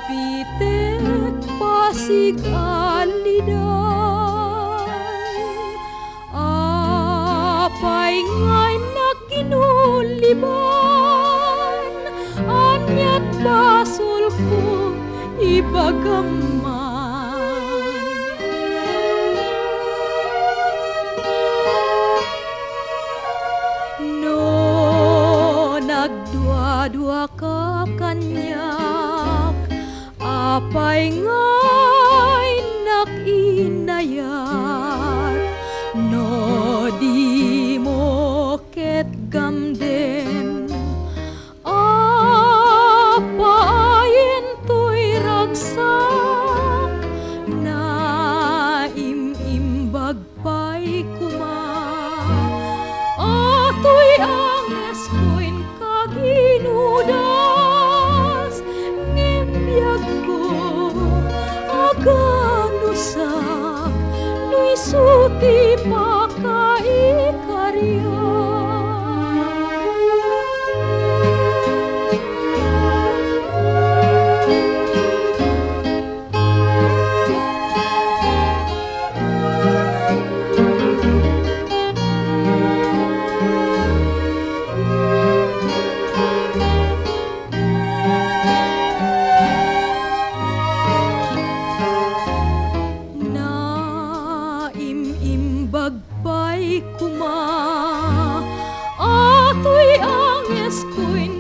Pitek Pasig aliday, apay ngay naginuliban, anyat basol ko ibagaman. No nagdua-dua ka kanyak, apay ngay nakinayat, no di mo ket gamden, apayin to'y ragsak, na imimbag pa'y kuma, ato'y anges ko'y kaginudas, ngembiyag ko aganusak, no'y suti pa kaikarya. Bagpay kuma, ato'y anges ko'y